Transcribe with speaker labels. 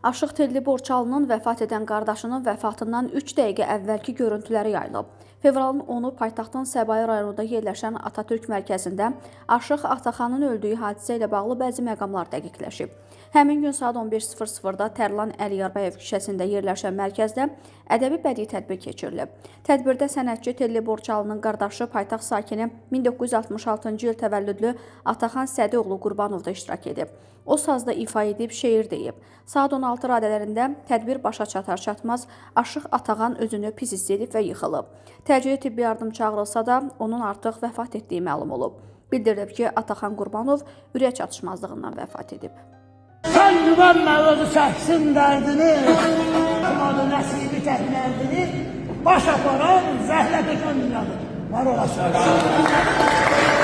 Speaker 1: Aşıq Telli Borçalının vəfat edən qardaşının vəfatından 3 dəqiqə əvvəlki görüntüləri yayılıb. Fevralın 10-u paytaxtın Səbail rayonunda yerləşən Atatürk mərkəzində Aşıq Ataxanın öldüyü hadisə ilə bağlı bəzi məqamlar dəqiqləşib. Həmin gün saat 11:00-da Tərlan Əliyarbayev küçəsində yerləşən mərkəzdə ədəbi bədii tədbir keçirilib. Tədbirdə sənətçi Telli Borçalının qardaşı paytaxt sakini 1966-cı il təvəllüdlü Ataxan Sədioğlu Qurbanov da iştirak edib. O sazda ifa edib, şeir deyib. Saat 16 radələrində tədbir başa çatar-çatmaz Aşıq Ataxan özünü pis hiss edib və yıxılıb. Təcili tibbi yardım çağırılsa da onun artıq vəfat etdiyi məlum olub. Bildirilib ki, Ataxan Qurbanov ürək çatışmazlığından vəfat edib.
Speaker 2: Sən güvənmə özü çəksin dərdini, Kumadı nəsibi təhlərdini, baş aparan zəhləti gönlüdür. Var olasın.